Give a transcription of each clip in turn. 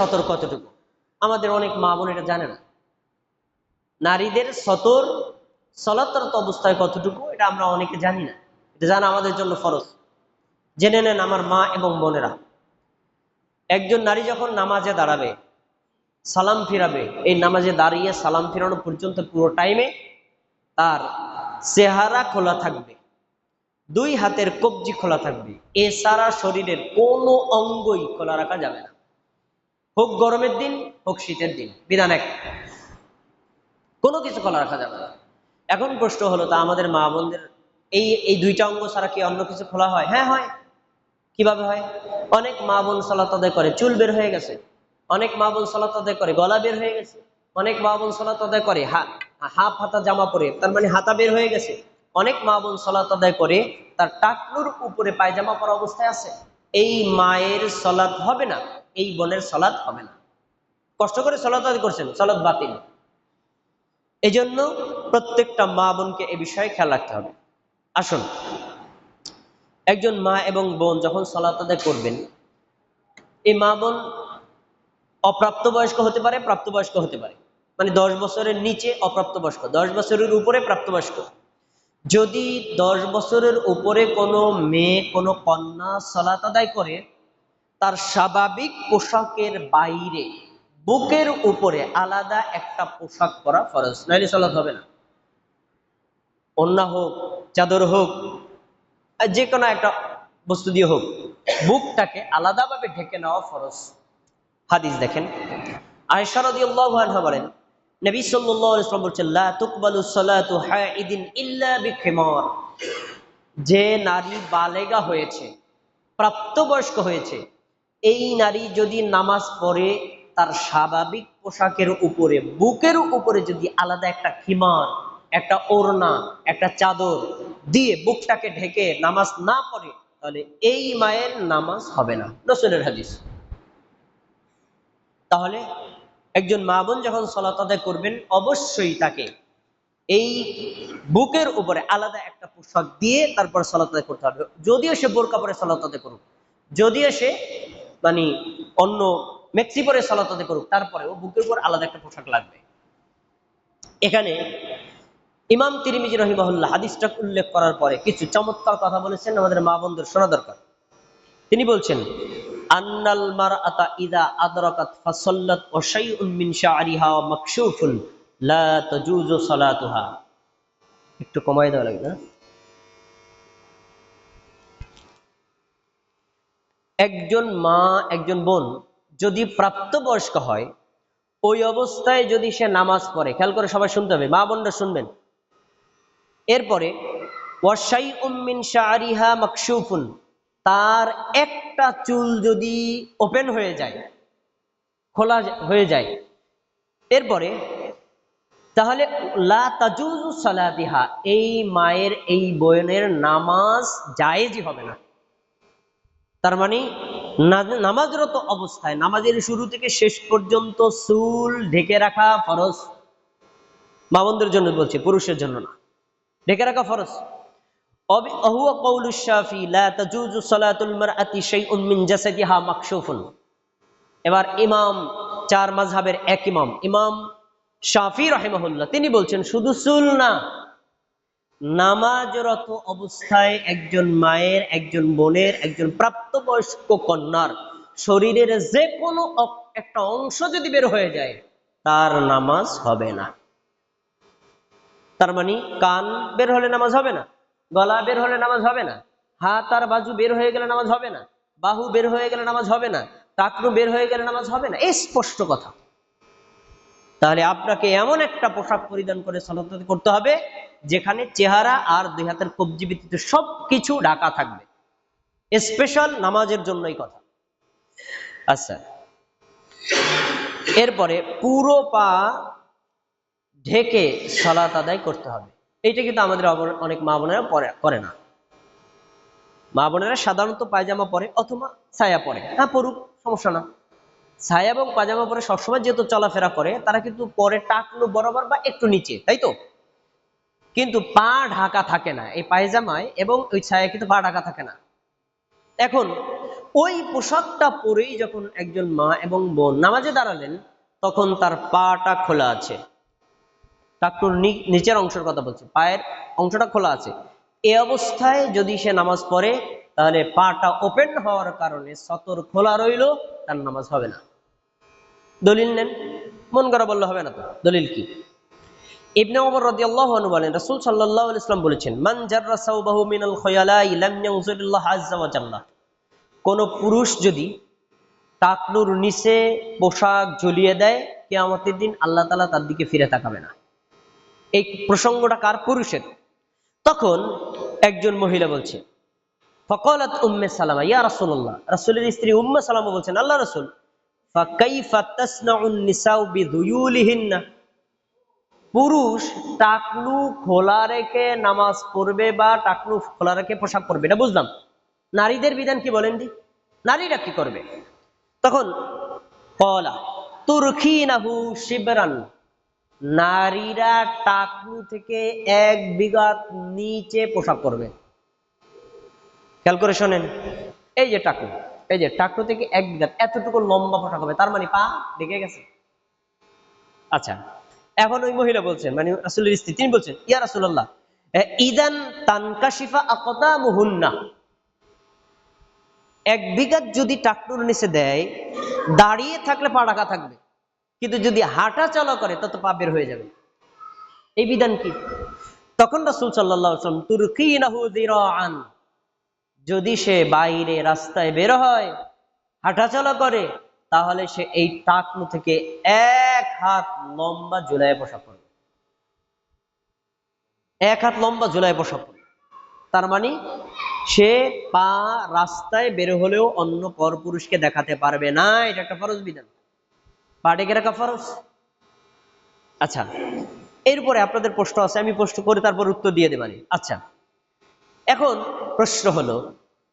সতর কতটুকু? আমাদের অনেক মা বোন এটা জানে না। নারীদের সতর সলাতরত অবস্থায় কতটুকু এটা আমরা অনেকে জানি না। এটা জানা আমাদের জন্য ফরজ। জেনে নেন আমার মা এবং বোনেরা, একজন নারী যখন নামাজে দাঁড়াবে, সালাম ফিরাবে, এই নামাজে দাঁড়িয়ে সালাম ফিরানো পর্যন্ত পুরো টাইমে তার চেহারা খোলা থাকবে, দুই হাতের কবজি খোলা থাকবে, এছাড়া শরীরের কোনো অঙ্গই খোলা রাখা যাবে না। হোক গরমের দিন হোক শীতের দিন, বিধান এক, কোনো কিছু খোলা রাখা যাবে না। এখন প্রশ্ন হলো, তা আমাদের মা বোনদের এই এই দুইটা অঙ্গ ছাড়া কি অন্য কিছু খোলা হয়? হ্যাঁ হয়। কিভাবে হয়? অনেক মা বোন সালাত আদায় করে চুল বের হয়ে গেছে, অনেক মা বোন সালাত আদায় করে গলা বের হয়ে গেছে, অনেক মা বোন সালাত আদায় করে হাফ হাতা জামা পরে, তার মানে হাতা বের হয়ে গেছে, অনেক মা বোন সালাত আদায় করে তার টাকনুর উপরে পায়জামা পরা অবস্থায় আছে। এই মায়ের সালাত হবে না, এই বোনের সালাত হবে না। কষ্ট করে সালাত আদায় করছেন, সালাত বাতিল। এই জন্য প্রত্যেকটা মা বোনকে এ বিষয়ে খেয়াল রাখতে হবে। আসুন, একজন মা এবং বোন যখন সালাত আদায় করবেন, এই মা বোন অপ্রাপ্তবয়স্ক হতে পারে, প্রাপ্তবয়স্ক হতে পারে, মানে 10 বছরের নিচে অপ্রাপ্তবয়স্ক, 10 বছরের উপরে প্রাপ্তবয়স্ক। যদি 10 বছরের উপরে কোনো মেয়ে, কোনো কন্যা সালাত আদায় করে, তার স্বাভাবিক পোশাকের বাইরে বুকের উপরে আলাদা একটা পোশাক পরা ফরজ, নাইলে সালাত হবে না। ওড়না হোক, চাদর হোক, আর যে কোনো একটা বস্তু দিয়ে হোক, বুকটাকে আলাদাভাবে ঢেকে নেওয়া ফরজ। হাদিস দেখেন, আয়েশা রাদিয়াল্লাহু আনহা বলেন, নবী সাল্লাল্লাহু আলাইহি ওয়াসাল্লাম বলেছেন, লা তুকবালু সালাতু হাইদিন ইল্লা বিখিমার। যে নারী বালেগা হয়েছে, প্রাপ্তবয়স্ক হয়েছে, এই নারী যদি নামাজ পড়ে, তার স্বাভাবিক পোশাকের উপরে বুকের উপরে যদি আলাদা একটা খিমার, একটা ওড়না, একটা চাদর দিয়ে বুকটাকে ঢেকে নামাজ না পড়ে, তাহলে এই মায়ের নামাজ হবে না। রাসূলের হাদিস। তাহলে একজন মা বোন যখন সালাত আদায় করবেন, অবশ্যই তাকে এই বুকের উপরে আলাদা একটা পোশাক দিয়ে তারপর সালাত আদায় করতে হবে। যদিও সে বোরকা পরে সালাত আদায় করুক, যদিও সে মানে অন্য মেক্সি পরে সালাত আদায় করুক, তারপরেও বুকের উপর আলাদা একটা পোশাক লাগবে। এখানে ইমাম তিরমিজি রাহিমাহুল্লাহ হাদিসটা উল্লেখ করার পরে কিছু চমৎকার কথা বলেছেন, আমাদের মা বোনদের শোনা দরকার। তিনি বলছেন, আন্নাল মারআতা ইযা আদরাকাত ফাসাল্লাত ওয়া শাইউন মিন শা'রিহা মাকশুফুন লা তাজুজু সালাতুহা। একটু কমাই দেওয়া লাগে না? একজন মা, একজন বোন যদি প্রাপ্তবয়স্ক হয়, ওই অবস্থায় যদি সে নামাজ পড়ে, খেয়াল করে সবাই শুনতে হবে, মা বোনরা শুনবেন। এরপরে ওয়া শাইউন মিন শা'রিহা মাকশুফুন, তার একটা চুল যদি ওপেন হয়ে যায়, খোলা হয়ে যায়, এরপরে তাহলে লা তাজুজু সালাতিহা, এই মায়ের, এই বোনের নামাজ জায়েজই হবে না। তার মানে নামাজরত অবস্থায় নামাজের শুরু থেকে শেষ পর্যন্ত চুল ঢেকে রাখা ফরজ। মা বোনদের জন্য বলছি, পুরুষের জন্য না। ঢেকে রাখা ফরজ। হুয়া কওলুশ শাফি লা তাজুজু সালাতুল মারআতি শাইউন মিন জাসাদিহা মাকশুফুন। এবার ইমাম, চার মাযহাবের এক ইমাম, ইমাম শাফি রাহিমাহুল্লাহ, তিনি বলছেন শুধু চুল না, নামাজরত অবস্থায় একজন মায়ের, একজন বোনের, একজন প্রাপ্তবয়স্ক কন্যার শরীরের যে কোনো একটা অংশ যদি বের হয়ে যায়, তার নামাজ হবে না। তার মানে কান বের হলে নামাজ হবে না, গলা বের হলে নামাজ হবে না, হাত আর বাজু বের হয়ে গেলে নামাজ হবে না, বাহু বের হয়ে গেলে নামাজ হবে না, টাকনু বের হয়ে গেলে নামাজ হবে না। এই স্পষ্ট কথা। তাহলে আপনাকে এমন একটা পোশাক পরিধান করে সালাত করতে হবে যেখানে চেহারা আর দুই হাতের কবজি ব্যতীত সবকিছু ঢাকা থাকবে। স্পেশাল নামাজের জন্যই কথা। আচ্ছা, এরপরে পুরো পা ঢেকে সালাত আদায় করতে হবে। এইটা কিন্তু আমাদের অনেক মা বোনেরা করে না। মা বোনেরা সাধারণত পায়জামা পরে অথবা ছায়া পরে, হ্যাঁ পরুক, সমস্যা না। ছায়া এবং পায়জামা পরে সবসময় যেহেতু চলাফেরা করে, তারা কিন্তু পরে টাকনু বরাবর বা একটু নিচে, তাই তো, কিন্তু পা ঢাকা থাকে না এই পায়জামায় এবং ওই ছায়া, কিন্তু পা ঢাকা থাকে না। এখন ওই পোশাকটা পরেই যখন একজন মা এবং বোন নামাজে দাঁড়ালেন, তখন তার পাটা খোলা আছে, টাকনুর নিচের অংশের কথা বলছি, পায়ের অংশটা খোলা আছে। এই অবস্থায় যদি সে নামাজ পড়ে, তাহলে পাটা ওপেন হওয়ার কারণে সতর খোলা রইল, তার নামাজ হবে না। দলিল নেন, মন করা বললে হবে না তো। দলিল কি? ইবনে ওমর রাদিয়াল্লাহু আনহু বলেন, রাসূল সাল্লাল্লাহু আলাইহি ওয়াসাল্লাম বলেছেন, মান জাররা সাওবাহু মিনাল খয়ালাই লাম ইয়ানজুরিল্লাহ আযজা ওয়া জাল্লা। কোন পুরুষ যদি টাকনুর নিচে পোশাক ঝুলিয়ে দেয়, কিয়ামতের দিন আল্লাহ তাআলা তার দিকে ফিরে তাকাবে না। এই প্রসঙ্গটা কার? পুরুষের। তখন একজন মহিলা বলছে, ফাকালাত উম্মে সালামা, ইয়া রাসূলুল্লাহ, রাসূলের স্ত্রী উম্মে সালামা বলছেন, আল্লাহ রাসূল, ফাকাইফা তাসনাউন নিসাউ বিদুয়ুলিহিন্না। পুরুষ টাকলু খোলা রেখে নামাজ পড়বে বা টাকলু খোলা রেখে পোশাক পরবে, এটা বুঝলাম। নারীদের বিধান কি বলেন দি? নারীরা কি করবে? তখন কলা তুরখিনাহু শিবরান, নারীরা টাকলু থেকে 1 বিঘাত নিচে পোশাক পরবে। খেয়াল করে শোনেন, এই যে টাকলু, এই যে টাকলু থেকে 1 বিঘাত এতটুকু লম্বা পোশাক হবে, তার মানে পা ঢেকে গেছে। আচ্ছা, এখন ওই মহিলা বলছেন, মানে রাসূলের স্ত্রী, তিনি বলছেন, ইয়া রাসূলুল্লাহ, ইদান তানকাশিফা আকদামুহুন্না। 1 বিঘাত যদি টাকলুর নিচে দেয়, দাঁড়িয়ে থাকলে পা ঢাকা থাকবে, কিন্তু যদি হাঁটা চলা করে তত পা বের হয়ে যাবে। এই বিধান কি? তখন রাসূল সাল্লাল্লাহু আলাইহি ওয়াসাল্লাম, তুরকিনাহু যিরাআন, যদি সে বাইরে রাস্তায় বের হয়, হাঁটা চলা করে, তাহলে সে এই টাকলু থেকে 1 হাত লম্বা ঝুলায় পোশাক পরবে। 1 হাত লম্বা ঝুলায় পোশাক পরবে, তার মানে সে পা রাস্তায় বের হলেও অন্য পরপুরুষকে দেখাতে পারবে না। এটা একটা ফরজ বিধান, পা ঢেকে রাখা ফরজ। আচ্ছা, এরপরে আপনাদের প্রশ্ন আছে, আমি প্রশ্ন করে তারপর উত্তর দিয়ে দেবানি। আচ্ছা, এখন প্রশ্ন হলো,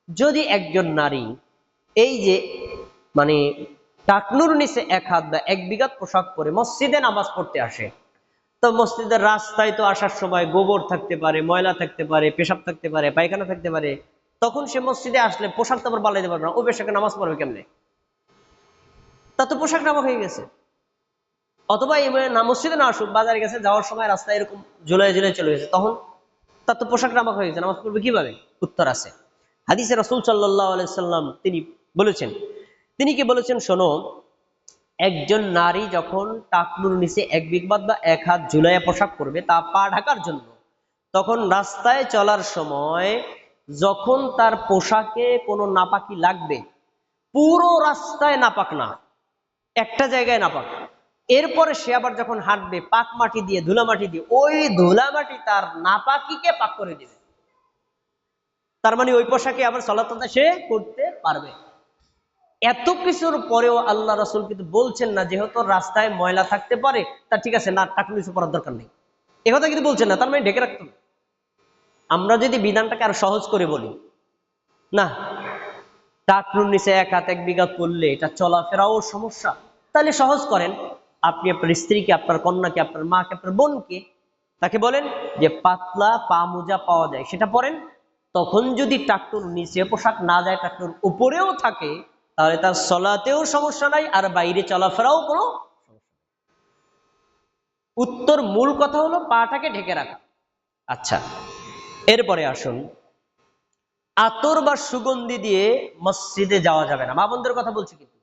যদি একজন নারী এই যে মানে টাকনুর নিচে 1 হাত বা 1 বিঘাত পোশাক পরে মসজিদে নামাজ পড়তে আসে, তো মসজিদের রাস্তায় তো আসার সময় গোবর থাকতে পারে, ময়লা থাকতে পারে, পেশাব থাকতে পারে, পায়খানা থাকতে পারে, তখন সে মসজিদে আসলে পোশাক তো আবার পাল্টাইতে পারবে না, ও পোশাকে নামাজ পড়বে কেমনে? তা তো পোশাক নামা হয়ে গেছে। অথবা মসজিদে না আসুক, বাজারে গেছে, যাওয়ার সময় রাস্তায় এরকম ঝুলাই ঝুলাই চলে গেছে, তখন তার তো পোশাক নামা হয়ে গেছে, নামাজ পড়বে কিভাবে? উত্তর আছে হাদিসে। রাসূল সাল্লাল্লাহু আলাইহি সাল্লাম তিনি বলেছেন, তিনি কি বলেছেন শোনো, একজন নারী যখন টাকনুর নিচে 1 বিঘাত বা 1 হাত ঝুলাইয়া পোশাক পরবে তা পা ঢাকার জন্য, তখন রাস্তায় চলার সময় যখন তার পোশাকে কোনো নাপাকি লাগবে, পুরো রাস্তায় নাপাক না, একটা জায়গায় নাপাক, এরপরে সে আবার যখন হাঁটবে পাক মাটি দিয়ে, ধুলা মাটি দিয়ে, ওই ধুলা মাটি তার নাপাকিকে পাক করে দিবে। তার মানে ওই পোশাকে আবার সালাত সে করতে পারবে। এত কিছুর পরেও আল্লাহ রাসূল কিন্তু বলছেন না, যেহেতু রাস্তায় ময়লা থাকতে পারে, তা ঠিক আছে, না টাকলু নিচে পরার দরকার নেই, এ কথা কিন্তু বলছেন না, তার মানে ঢেকে রাখতে হবে। আমরা যদি বিধানটাকে আরো সহজ করে বলি, না টাকলুর নিচে 1 হাত 1 বিঘাত পড়লে এটা চলাফেরাও সমস্যা, তাহলে সহজ করেন, আপনি আপনার স্ত্রীকে, আপনার কন্যাকে, আপনার মাকে, আপনার বোনকে, তাকে বলেন যে পাতলা পা মোজা পাওয়া যায় সেটা পরেন। তখন যদি টাকলুর নিচে পোশাক না যায়, টাকলুর উপরেও থাকে, তাহলে তার চলাতেও সমস্যা নাই, আর বাইরে চলাফেরাও কোনো সমস্যা। উত্তর, মূল কথা হলো পাটাকে ঢেকে রাখা। আচ্ছা, এরপরে আসুন, আতর বা সুগন্ধি দিয়ে মসজিদে যাওয়া যাবে না। মা বোনদের কথা বলছি, কিন্তু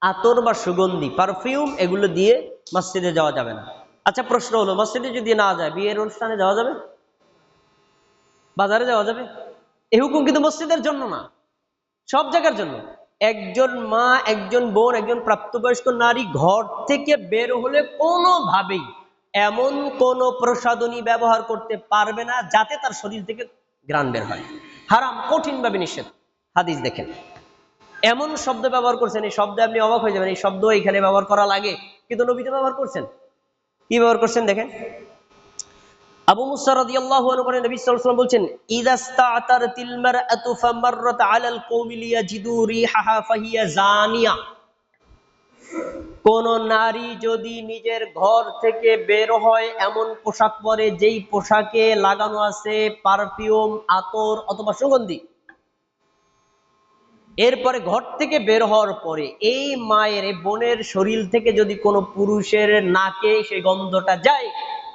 আতর বা সুগন্ধি, পারফিউম, এগুলো দিয়ে মসজিদে যাওয়া যাবে না। আচ্ছা, প্রশ্ন হলো, মসজিদে যদি না যায়, বিয়ের অনুষ্ঠানে যাওয়া যাবে? বাজারে যাওয়া যাবে? এই হুকুম কিন্তু মসজিদের জন্য না, সব জায়গার জন্য। একজন মা, একজন বোন, একজন প্রাপ্তবয়স্ক নারী ঘর থেকে বের হলে কোনোভাবেই এমন কোন প্রসাধনী ব্যবহার করতে পারবে না যাতে তার শরীর থেকে ঘ্রাণ বের হয়। হারাম, কঠিনভাবে নিষেধ। হাদিস দেখেন, এমন শব্দ ব্যবহার করছেন, এই শব্দে আপনি অবাক হয়ে যাবেন, এই শব্দ এখানে ব্যবহার করা লাগে, কিন্তু নবী তো ব্যবহার করছেন। কি ব্যবহার করছেন দেখেন, আবু মুসা রাদিয়াল্লাহু আনহু বলেন, নবী সাল্লাল্লাহু আলাইহি ওয়াসাল্লাম বলছেন, ইদাস্তাতারতিল মারআতু ফামাররাত আলাল কওমি লিয়াজিদু রিহাহা ফাহিয়া জানিয়া। কোন নারী যদি নিজের ঘর থেকে বের হয়, এমন পোশাক পরে যেই পোশাকে লাগানো আছে পারফিউম, আতর অথবা সুগন্ধি, এরপরে ঘর থেকে বের হওয়ার পরে এই মায়ের এই বোনের শরীর থেকে যদি কোনো পুরুষের নাকে সেই গন্ধটা যায়,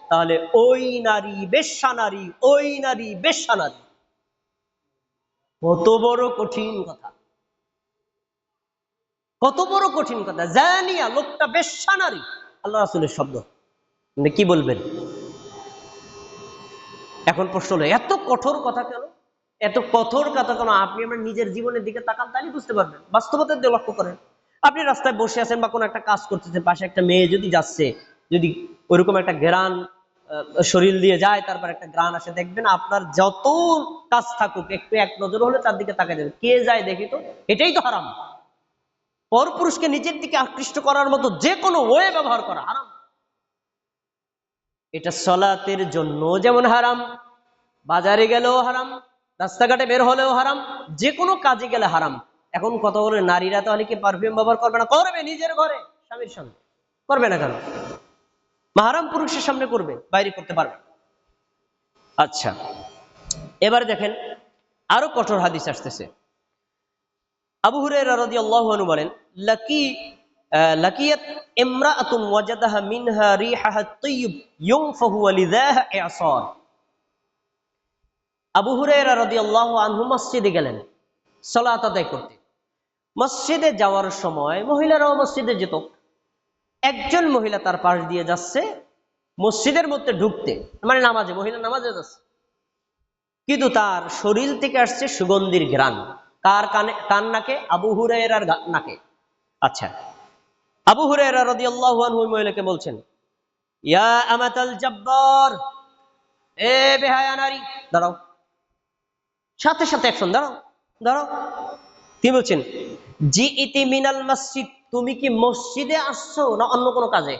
তাহলে ওই নারী বেশ্যা নারী, ওই নারী বেশ্যা নারী। কত বড় কঠিন কথা, কত বড় কঠিন কথা। জানিয়া, লোকটা বেশ্যা নারী, আল্লাহ রাসূলের শব্দ, মানে কি বলবেন? এখন প্রশ্ন হলো, এত কঠোর কথা কেন? এত কঠোর কথা কেন? আপনি আমার নিজের জীবনের দিকে তাকান, তাহলে বুঝতে পারবেন। বাস্তবতার দিকে লক্ষ্য করেন। আপনি রাস্তায় বসে আছেন বা কোনো একটা কাজ করতেছেন, পাশে একটা মেয়ে যদি যাচ্ছে, যদি ওইরকম একটা ঘ্রাণ শরীর দিয়ে যায়, তারপর একটা ঘ্রাণ আসে, দেখবেন আপনার যত কাজ থাকুক, একটু এক নজর হলে তার দিকে তাকাই যাবে, কে যায় দেখি তো। এটাই তো হারাম। পরপুরুষকে নিজের দিকে আকৃষ্ট করার মতো যে কোনো ওয়ে ব্যবহার করা হারাম। এটা সলাতের জন্য যেমন হারাম, বাজারে গেলেও হারাম, রাস্তাঘাটে বের হলেও হারাম, যে কোনো কাজে গেলে হারাম। এখন কথা বলে, নারীরা তাহলে কি পারফিউম ব্যবহার করবে না? করবে, নিজের ঘরে স্বামীর সামনে। করবে না কেন? মাহারাম পুরুষের সামনে করবে, বাইরে করতে পারবে। আচ্ছা, এবার দেখেন আরো কঠোর হাদিস আসতেছে। আবু হুরায়রা রাদিয়াল্লাহু আনহু বলেন, লাকিয়াত ইমরাআতুন ওয়াজাদাহা মিনহা রিহাহা তাইয়্যিব ইউনফাহু ওয়ালিযাহা ইসার। আবু হুরায়রা রাদিয়াল্লাহু আনহু মসজিদে গেলেন সালাত আদায় করতে। মসজিদে যাওয়ার সময় মহিলারাও মসজিদে যেত। একজন মহিলা তার পাশ দিয়ে যাচ্ছে মসজিদের মধ্যে ঢুকতে, মানে নামাজে, মহিলা নামাজে যাচ্ছে, কিন্তু তার শরীর থেকে আসছে সুগন্ধির ঘ্রাণ। কার নাকে? আবু হুরায়রার নাকে। আচ্ছা, আবু হুরায়রা রাদিয়াল্লাহু আনহু ওই মহিলাকে বলছেন, ইয়া আমাতাল জাব্বার, এ বেহায়া নারী, দাঁড়াও। সাথে সাথে অ্যাকশন, দাঁড়াও দাঁড়াও। কি বলছেন? জি ইতি মিনাল মসজিদ, তুমি কি মসজিদে আসছো না অন্য কোনো কাজে?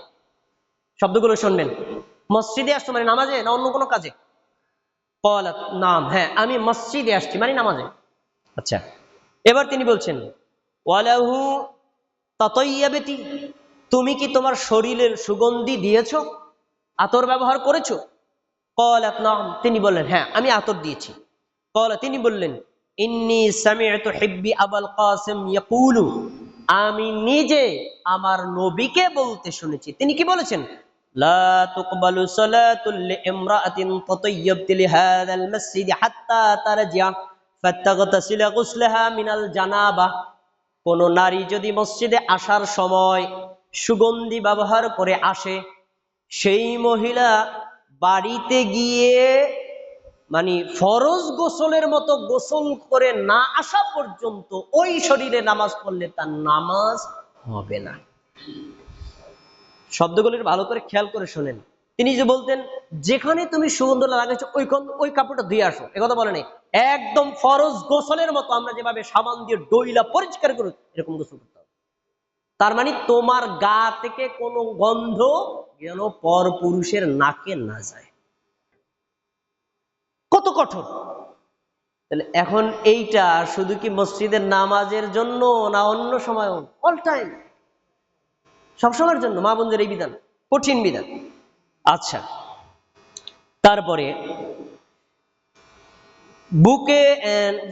শব্দগুলো শুনবেন। মসজিদে আসছো মানে নামাজে না অন্য কোনো কাজে? ক্বালাত নাম, হ্যাঁ আমি মসজিদে আসছি মানে নামাজে। আচ্ছা, এবার তিনি বলছেন, ওয়ালাহু তাতায়্যাবাতি, তুমি কি তোমার শরীরের সুগন্ধি দিয়েছো, আতর ব্যবহার করেছো? ক্বালাত নাম, তিনি বললেন হ্যাঁ আমি আতর দিয়েছি। ক্বালা, তিনি বললেন, ইন্নী সামি'তু হিব্বি আবুল কাসিম ইয়াকুলু, আমি নিজে আমার নবীকে বলতে শুনেছি। তিনি কি বলেছেন? লা তুকবালু সালাতুল লিইমরাআতিন তাতায়্যাবত লিহাযাল মাসজিদ হাত্তা তারজিআ ফাতাগতাসিলা গুসলাহা মিনাল জানাবা। কোন নারী যদি মসজিদে আসার সময় সুগন্ধি ব্যবহার করে আসে, সেই মহিলা বাড়িতে গিয়ে মানে ফরজ গোসলের মতো গোসল করে না আসা পর্যন্ত ওই শরীরে নামাজ পড়লে তার নামাজ হবে না। শব্দগুলির ভালো করে খেয়াল করে শোনেন। তিনি যে বলতেন, যেখানে তুমি সুগন্ধ লাগাইছো ওই কাপড়টা ধুয়ে আসো, একথা বলে নেই। একদম ফরজ গোসলের মতো আমরা যেভাবে সাবান দিয়ে ডইলা পরিষ্কার করি, এরকম গোসল করতে হবে। তার মানে তোমার গা থেকে কোনো গন্ধ যেন পর পুরুষের নাকে না যায়। কত কঠোর! তাহলে এখন এইটা শুধু কি মসজিদের নামাজের জন্য না অন্য সময়ও? অল টাইম, সবসময়ের জন্য মা বোনদের এই বিধান, কঠিন বিধান। আচ্ছা, তারপরে বুকে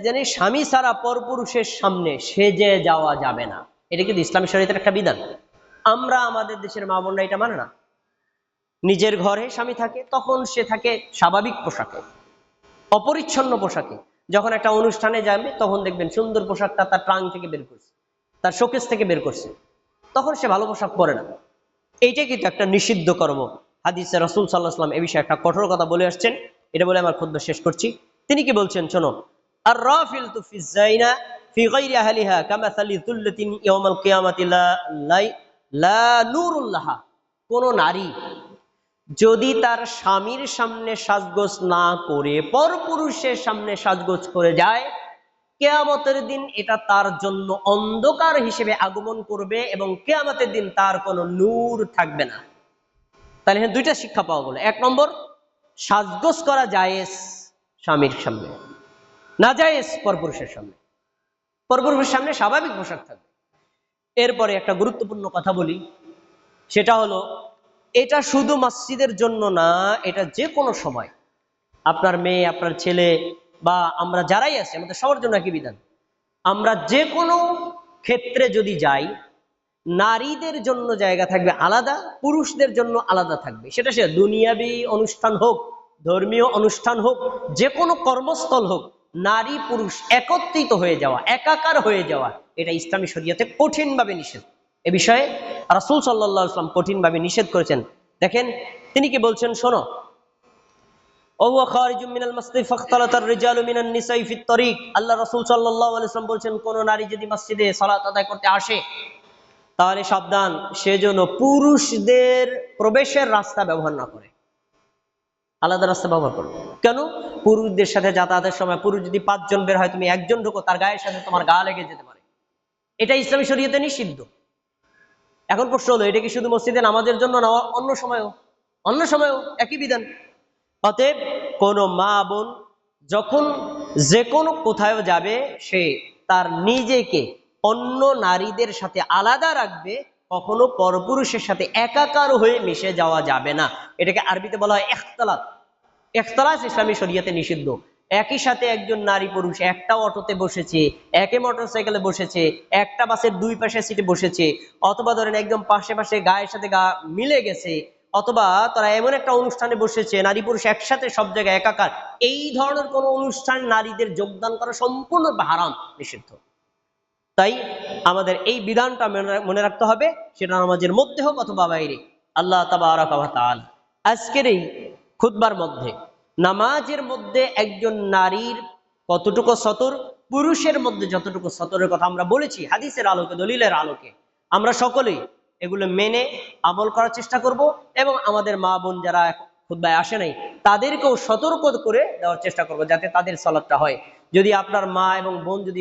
জানি স্বামী ছাড়া পরপুরুষের সামনে সেজে যাওয়া যাবে না। এটা কিন্তু ইসলামী শরীয়তের একটা বিধান। আমরা আমাদের দেশের মা বোনরা এটা মানে না। নিজের ঘরে স্বামী থাকে, তখন সে থাকে স্বাভাবিক পোশাকে, অপরিচ্ছন্ন পোশাকে। যখন একটা অনুষ্ঠানে যাবে তখন দেখবেন সুন্দর পোশাকটা তার ট্রাঙ্ক থেকে বের করছে, তার শোকেস থেকে বের করছে, তখন সে ভালো পোশাক পরে না। এইটা কিন্তু একটা নিষিদ্ধ কর্ম। হাদিসে রাসূল সাল্লাল্লাহু আলাইহি ওয়াসাল্লাম এই বিষয়ে একটা কঠোর কথা বলে আসছেন। এটা বলে আমার খুতবা শেষ করছি। তিনি কি বলছেন শোনো, আর রাফিলতু ফিজ যায়না ফি গায়রি আহলিহা কামাসালি যুল্লাতিন ইয়াউমাল কিয়ামাতি লা নূরুল লাহা। কোন নারী যদি তার স্বামীর সামনে সাজগোজ না করে পরপুরুষের সামনে সাজগোজ করে যায়, কিয়ামতের দিন এটা তার জন্য অন্ধকার হিসেবে আগমন করবে এবং কিয়ামতের দিন তার কোনো নূর থাকবে না। তাহলে এখানে দুইটা শিক্ষা পাওয়া গেল। এক নম্বর, সাজগোজ করা জায়েজ স্বামীর সামনে, না জায়েজ পরপুরুষের সামনে। পরপুরুষের সামনে স্বাভাবিক পোশাক থাকবে। এরপরে একটা গুরুত্বপূর্ণ কথা বলি, সেটা হলো এটা শুধু মসজিদের জন্য না, এটা যে কোনো সময় আপনার মেয়ে, আপনার ছেলে বা আমরা যারাই আছি, আমাদের সবার জন্য একই বিধান। আমরা যে কোনো ক্ষেত্রে যদি যাই, নারীদের জন্য জায়গা থাকবে আলাদা, পুরুষদের জন্য আলাদা থাকবে। সেটা সে দুনিয়াবী অনুষ্ঠান হোক, ধর্মীয় অনুষ্ঠান হোক, যে কোনো কর্মস্থল হোক, নারী পুরুষ একত্রিত হয়ে যাওয়া, একাকার হয়ে যাওয়া, এটা ইসলামী শরিয়তে কঠিনভাবে নিষেধ। এ বিষয়ে রাসূল সাল্লাল্লাহু আলাইহি ওয়াসাল্লাম কঠিনভাবে নিষেধ করেছেন। দেখেন তিনি কি বলছেন, শোনো। আল্লাহ রাসূল সাল্লাল্লাহু আলাইহি ওয়াসাল্লাম বলছেন, কোন নারী যদি মসজিদে সালাত আদায় করতে আসে, তাহলে সাবধান, সে যেন পুরুষদের প্রবেশের রাস্তা ব্যবহার না করে, আলাদা রাস্তা ব্যবহার করো। কেন? পুরুষদের সাথে যাতায়াতের সময় পুরুষ যদি 5 জন বের হয়, তুমি একজন ঢুকো, তার গায়ের সাথে তোমার গা লেগে যেতে পারে। এটা ইসলামী শরীয়তে নিষিদ্ধ। এখন প্রশ্ন হলো, এটা কি শুধু মসজিদে নামাজের জন্য না, অন্য সময়ও? অন্য সময়ও একই বিধান। অতএব কোন মা বোন যখন যে কোনো কোথাও যাবে, সে তার নিজেকে অন্য নারীদের সাথে আলাদা রাখবে, কখনো পরপুরুষের সাথে একাকার হয়ে মিশে যাওয়া যাবে না। এটাকে আরবিতে বলা হয় ইখতিলাত। ইখতিলাত ইসলামী শরীয়তে নিষিদ্ধ। একই সাথে একজন নারী পুরুষ একটা অটোতে বসেছে, একই মোটরসাইকেলে বসেছে, একটা বাসের 2 পাশে সিটে বসেছে, অথবা ধরেন একদম পাশে পাশে গায়ের সাথে গা মিলে গেছে, অথবা তারা এমন একটা অনুষ্ঠানে বসেছে, নারী পুরুষ একসাথে সব জায়গায় একাকার, এই ধরনের কোনো অনুষ্ঠান নারীদের যোগদান করা সম্পূর্ণ হারাম, নিষিদ্ধ। তাই আমাদের এই বিধানটা মনে রাখতে হবে, সেটা নামাজের মধ্যে হোক অথবা বাইরে। আল্লাহ তাবারাকা ওয়া তাআলা আজকের এই খুতবার মধ্যে নামাজের মধ্যে একজন নারীর কতটুকু সতর, পুরুষের মধ্যে যতটুকু সতরের কথা আমরা বলেছি হাদিসের আলোকে, দলিলের আলোকে, আমরা সকলেই এগুলো মেনে আমল করার চেষ্টা করব, এবং আমাদের মা বোন যারা খুতবায় আসে নাই, তাদেরকেও সতর্ক করে দেওয়ার চেষ্টা করব, যাতে তাদের সালাতটা হয়। যদি আপনার মা এবং বোন যদি